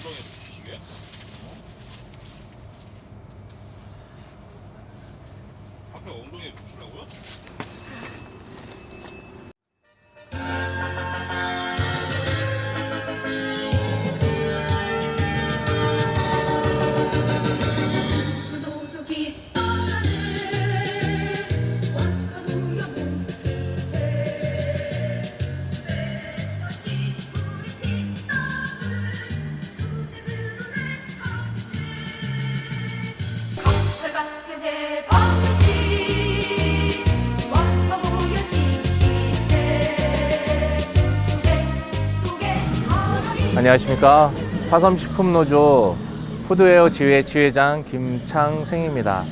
엉덩이에 붙이시게? 앞에 엉덩이에 붙이려고요? 안녕하십니까. 화섬식품노조 푸드웨어 지회 지회장 김창생입니다.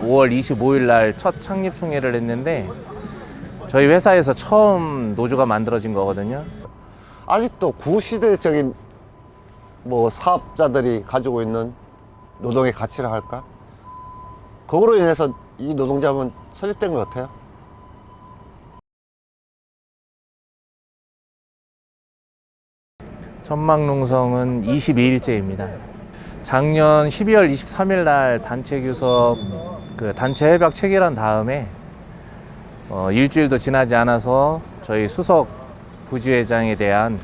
5월 25일 날 첫 창립 총회를 했는데 저희 회사에서 처음 노조가 만들어진 거거든요. 아직도 구시대적인 뭐 사업자들이 가지고 있는 노동의 가치라 할까? 그거로 인해서 이 노동조합은 설립된 것 같아요. 천막농성은 22일째입니다. 작년 12월 23일 날 단체 교섭 단체 협약 체결한 다음에 일주일도 지나지 않아서 저희 수석 부지회장에 대한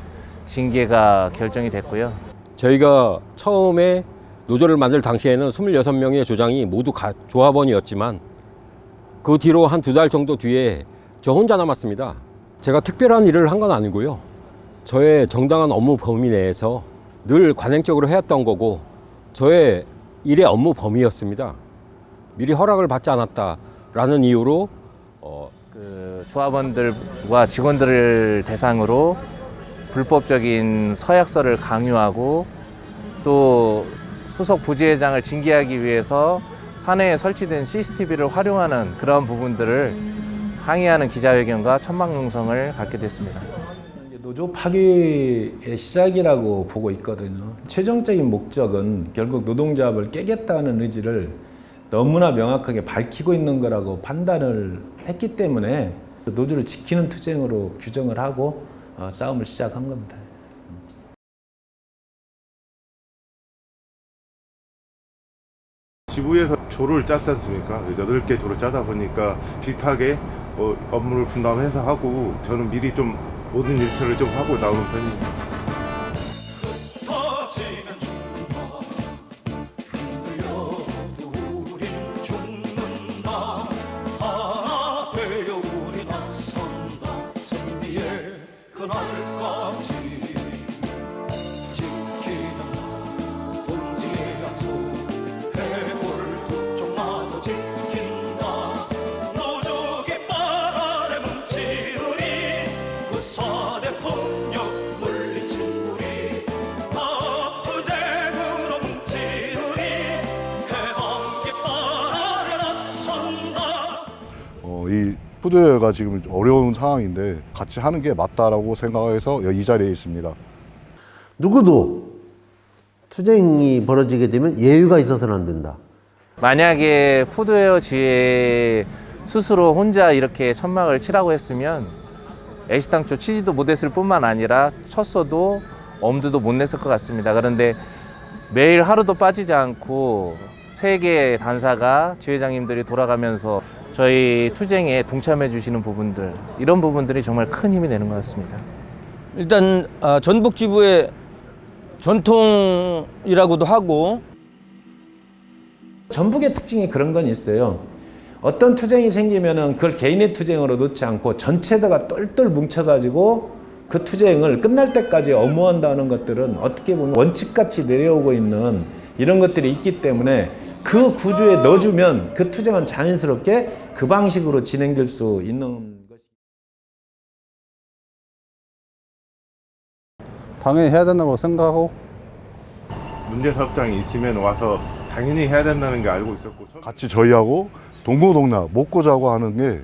징계가 결정이 됐고요. 저희가 처음에 노조를 만들 당시에는 26명의 조장이 모두 조합원이었지만 그 뒤로 한 2달 정도 뒤에 저 혼자 남았습니다. 제가 특별한 일을 한 건 아니고요. 저의 정당한 업무 범위 내에서 늘 관행적으로 해왔던 거고 저의 일의 업무 범위였습니다. 미리 허락을 받지 않았다라는 이유로 조합원들과 직원들을 대상으로 불법적인 서약서를 강요하고 또 수석 부지회장을 징계하기 위해서 사내에 설치된 CCTV를 활용하는 그런 부분들을 항의하는 기자회견과 천막농성을 갖게 됐습니다. 노조 파괴의 시작이라고 보고 있거든요. 최종적인 목적은 결국 노동조합을 깨겠다는 의지를 너무나 명확하게 밝히고 있는 거라고 판단을 했기 때문에 노조를 지키는 투쟁으로 규정을 하고 싸움을 시작한 겁니다. 지부에서 조를 짰지 않습니까? 8개 조를 짜다 보니까 비슷하게 업무를 분담해서 하고 저는 미리 좀 모든 일처를 좀 하고 나오는 편입니다. 이 푸드웨어가 지금 어려운 상황인데 같이 하는 게 맞다라고 생각해서 이 자리에 있습니다. 누구도 투쟁이 벌어지게 되면 예의가 있어서는 안 된다. 만약에 푸드웨어 지회 스스로 혼자 이렇게 천막을 치라고 했으면 애시당초 치지도 못했을 뿐만 아니라 쳤어도 엄두도 못 냈을 것 같습니다. 그런데 매일 하루도 빠지지 않고 3개의 단사가 지회장님들이 돌아가면서 저희 투쟁에 동참해 주시는 부분들, 이런 부분들이 정말 큰 힘이 되는 것 같습니다. 일단 전북 지부의 전통이라고도 하고 전북의 특징이 그런 건 있어요. 어떤 투쟁이 생기면은 그걸 개인의 투쟁으로 놓지 않고 전체다가 똘똘 뭉쳐가지고 그 투쟁을 끝날 때까지 엄호한다는 것들은 어떻게 보면 원칙같이 내려오고 있는 이런 것들이 있기 때문에 그 구조에 넣어주면 그 투쟁은 자연스럽게 그 방식으로 진행될 수 있는 것이. 당연히 해야 된다고 생각하고 문제 사업장이 있으면 와서 당연히 해야 된다는 게 알고 있었고 같이 저희하고 동고동락 먹고 자고 하는 게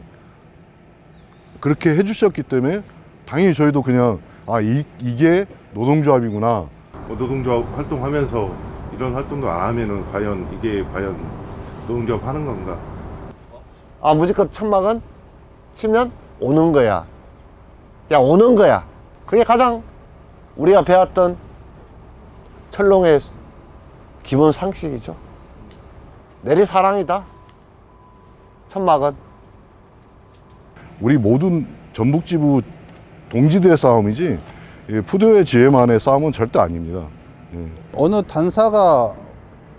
그렇게 해주셨기 때문에 당연히 저희도 그냥 이게 노동조합이구나. 노동조합 활동하면서 이런 활동도 안 하면은 이게 과연 노동조합 하는 건가? 무조건 천막은 치면 오는 거야. 오는 거야. 그게 가장 우리가 배웠던 철롱의 기본 상식이죠. 내리사랑이다. 천막은. 우리 모든 전북지부 동지들의 싸움이지 푸드웨어 지회만의 싸움은 절대 아닙니다. 예. 어느 단사가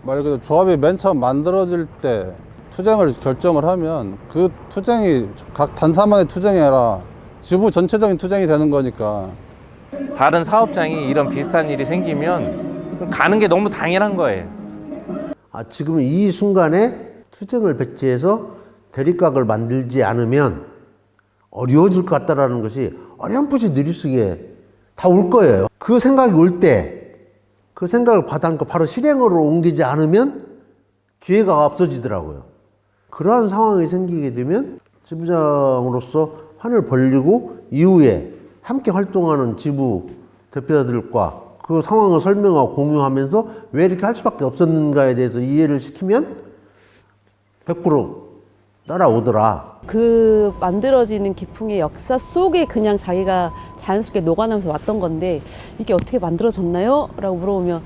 말 그대로 조합이 맨 처음 만들어질 때 투쟁을 결정을 하면 그 투쟁이 각 단사만의 투쟁이 아니라 지부 전체적인 투쟁이 되는 거니까. 다른 사업장이 이런 비슷한 일이 생기면 가는 게 너무 당연한 거예요. 지금 이 순간에 투쟁을 배치해서 대립각을 만들지 않으면 어려워질 것 같다라는 것이 어렴풋이 느릿속에 다 올 거예요. 그 생각이 올 때 그 생각을 받아놓고 바로 실행으로 옮기지 않으면 기회가 없어지더라고요. 그러한 상황이 생기게 되면 지부장으로서 판을 벌리고 이후에 함께 활동하는 지부 대표들과 그 상황을 설명하고 공유하면서 왜 이렇게 할 수밖에 없었는가에 대해서 이해를 시키면 100% 따라오더라. 그 만들어지는 기풍의 역사 속에 그냥 자기가 자연스럽게 녹아나면서 왔던 건데 이게 어떻게 만들어졌나요? 라고 물어보면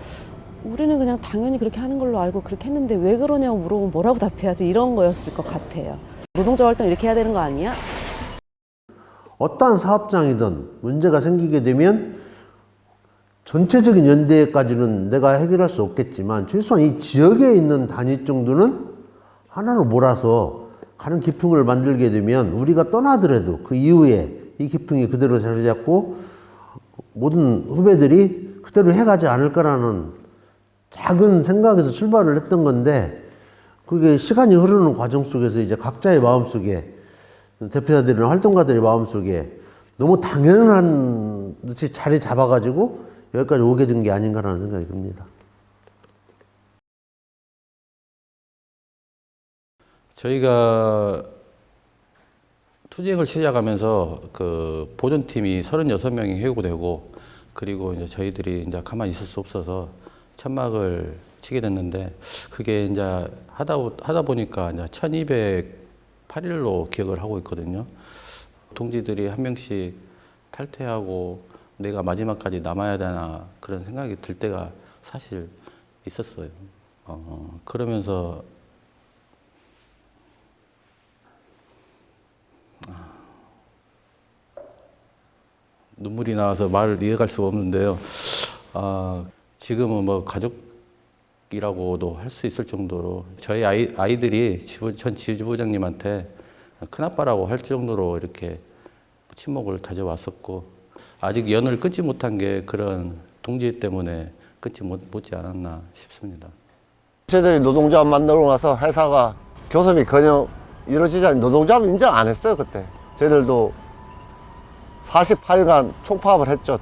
우리는 그냥 당연히 그렇게 하는 걸로 알고 그렇게 했는데 왜 그러냐고 물어보면 뭐라고 답해야지 이런 거였을 것 같아요. 노동자 활동 이렇게 해야 되는 거 아니야? 어떠한 사업장이든 문제가 생기게 되면 전체적인 연대까지는 내가 해결할 수 없겠지만 최소한 이 지역에 있는 단위 정도는 하나로 몰아서 가는 기풍을 만들게 되면 우리가 떠나더라도 그 이후에 이 기풍이 그대로 자리 잡고 모든 후배들이 그대로 해가지 않을까라는 작은 생각에서 출발을 했던 건데 그게 시간이 흐르는 과정 속에서 이제 각자의 마음속에 대표자들이나 활동가들의 마음속에 너무 당연한 듯이 자리 잡아가지고 여기까지 오게 된 게 아닌가라는 생각이 듭니다. 저희가 투쟁을 시작하면서 그 보존팀이 36명이 해고되고 그리고 이제 저희들이 이제 가만히 있을 수 없어서 천막을 치게 됐는데 그게 이제 하다 보니까 이제 1208일로 기억을 하고 있거든요. 동지들이 한 명씩 탈퇴하고 내가 마지막까지 남아야 되나 그런 생각이 들 때가 사실 있었어요. 그러면서 눈물이 나와서 말을 이어갈 수가 없는데요. 지금은 뭐 가족이라고도 할 수 있을 정도로 저희 아이들이 전 지부장님한테 큰아빠라고 할 정도로 이렇게 친목을 다져왔었고 아직 연을 끊지 못한 게 그런 동지 때문에 끊지 못지 않았나 싶습니다. 저희들이 노동조합 만들고 나서 회사가 교섭이 전혀 이루어지지 않는 노동조합 인정 안 했어요. 그때 저희들도 48일간 총파업을 했죠.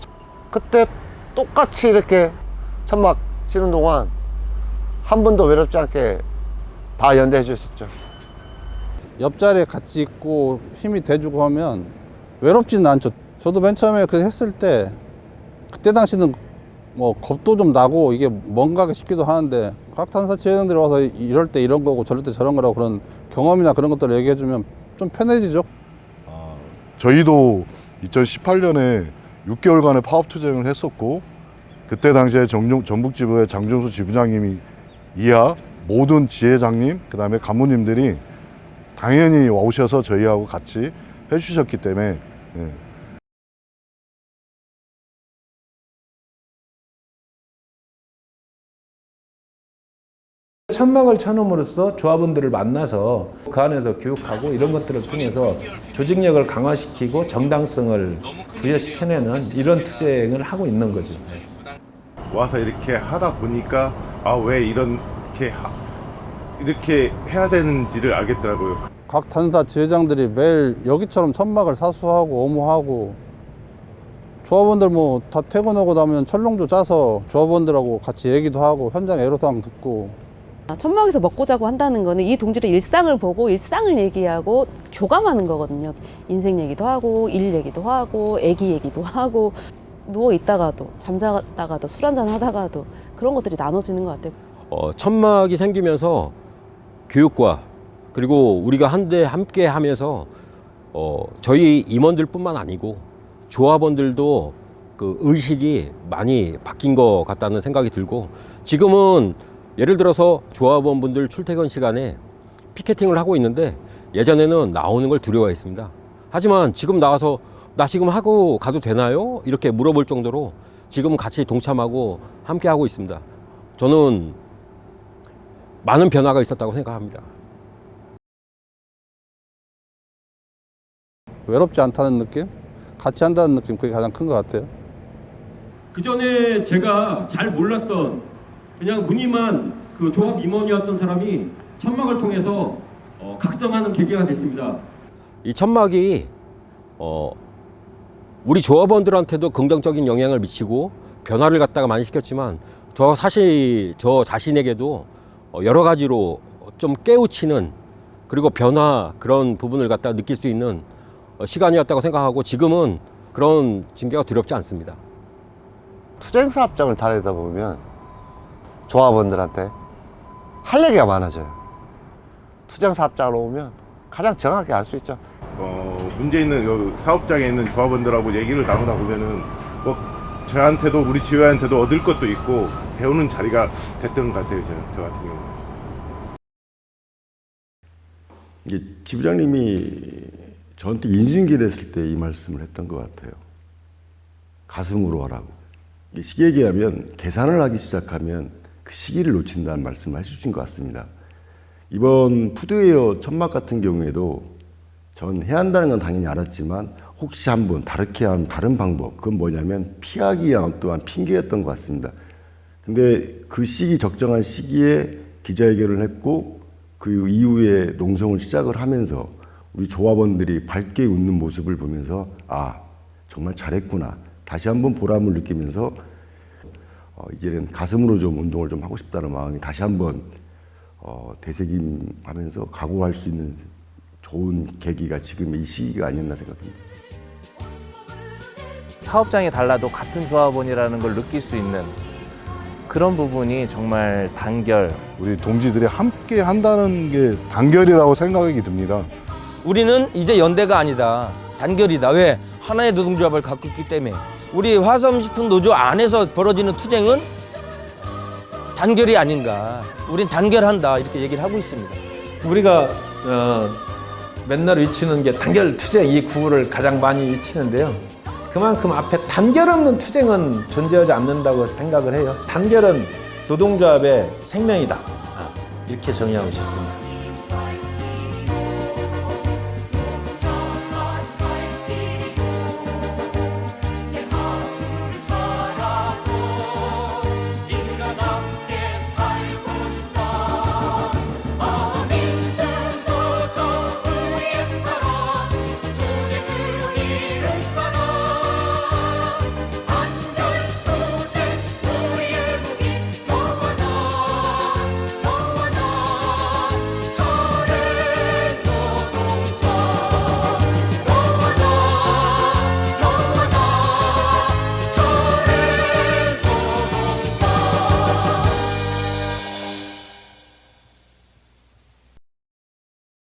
그때 똑같이 이렇게 천막 치는 동안 한 번도 외롭지 않게 다 연대해 주셨죠. 옆자리에 같이 있고 힘이 돼주고 하면 외롭지는 않죠. 저도 맨 처음에 그 했을 때 그때 당시는 뭐 겁도 좀 나고 이게 뭔가 싶기도 하는데 각 탄사 지회장들이 와서 이럴 때 이런 거고 저럴 때 저런 거라고 그런 경험이나 그런 것들을 얘기해 주면 좀 편해지죠. 저희도 2018년에 6개월간의 파업 투쟁을 했었고 그때 당시에 전북지부의 장종수 지부장님이 이하 모든 지회장님 그다음에 간부님들이 당연히 오셔서 저희하고 같이 해주셨기 때문에 천막을 쳐놓음으로써 조합원들을 만나서 그 안에서 교육하고 이런 것들을 통해서 조직력을 강화시키고 정당성을 부여시켜내는 이런 투쟁을 하고 있는 거죠. 와서 이렇게 하다 보니까 왜 이렇게 해야 되는지를 알겠더라고요. 각 단사 지회장들이 매일 여기처럼 천막을 사수하고 엄호하고 조합원들 뭐 다 퇴근하고 나면 철롱조 짜서 조합원들하고 같이 얘기도 하고 현장 애로사항 듣고 천막에서 먹고 자고 한다는 거는 이 동지의 일상을 보고 일상을 얘기하고 교감하는 거거든요. 인생 얘기도 하고 일 얘기도 하고 애기 얘기도 하고 누워 있다가도 잠자다가도 술 한잔 하다가도 그런 것들이 나눠지는 것 같아요. 천막이 생기면서 교육과 그리고 우리가 함께 하면서 저희 임원들뿐만 아니고 조합원들도 그 의식이 많이 바뀐 것 같다는 생각이 들고, 지금은 예를 들어서 조합원분들 출퇴근 시간에 피켓팅을 하고 있는데 예전에는 나오는 걸 두려워했습니다. 하지만 지금 나와서 나 지금 하고 가도 되나요? 이렇게 물어볼 정도로 지금 같이 동참하고 함께 하고 있습니다. 저는 많은 변화가 있었다고 생각합니다. 외롭지 않다는 느낌? 같이 한다는 느낌, 그게 가장 큰 것 같아요. 그 전에 제가 잘 몰랐던 그냥 무늬만 그 조합 임원이었던 사람이 천막을 통해서 각성하는 계기가 됐습니다. 이 천막이 우리 조합원들한테도 긍정적인 영향을 미치고 변화를 갖다가 많이 시켰지만, 사실 저 자신에게도 여러 가지로 좀 깨우치는, 그리고 변화, 그런 부분을 갖다가 느낄 수 있는 시간이었다고 생각하고, 지금은 그런 징계가 두렵지 않습니다. 투쟁사업장을 다니다 보면 조합원들한테 할 얘기가 많아져요. 투쟁사업장으로 오면 가장 정확하게 알 수 있죠. 문제 있는 요 사업장에 있는 조합원들하고 얘기를 나누다 보면은 뭐 저한테도 우리 지회한테도 얻을 것도 있고 배우는 자리가 됐던 것 같아요. 저 같은 경우. 이게 지부장님이 저한테 인수인계를 했을 때 이 말씀을 했던 것 같아요. 가슴으로 하라고. 쉽게 얘기하면 계산을 하기 시작하면 그 시기를 놓친다는 말씀을 해주신 것 같습니다. 이번 푸드웨어 천막 같은 경우에도 전 해야 한다는 건 당연히 알았지만 혹시 한번 다르게 한 다른 방법, 그건 뭐냐면 피하기 위한 또한 핑계였던 것 같습니다. 근데 그 시기, 적정한 시기에 기자회견을 했고 그 이후에 농성을 시작을 하면서 우리 조합원들이 밝게 웃는 모습을 보면서 아, 정말 잘했구나. 다시 한번 보람을 느끼면서 이제는 가슴으로 좀 운동을 좀 하고 싶다는 마음이 다시 한번 되새김하면서 각오할 수 있는 좋은 계기가 지금 이 시기가 아니었나 생각합니다. 사업장이 달라도 같은 조합원이라는 걸 느낄 수 있는 그런 부분이 정말 단결. 우리 동지들이 함께 한다는 게 단결이라고 생각이 듭니다. 우리는 이제 연대가 아니다. 단결이다. 왜? 하나의 노동조합을 갖고 있기 때문에. 우리 화섬식품 노조 안에서 벌어지는 투쟁은 단결이 아닌가. 우린 단결한다. 이렇게 얘기를 하고 있습니다. 우리가 맨날 외치는 게 단결 투쟁, 이 구호를 가장 많이 외치는데요. 그만큼 앞에 단결 없는 투쟁은 존재하지 않는다고 생각을 해요. 단결은 노동조합의 생명이다. 이렇게 정의하고 싶습니다.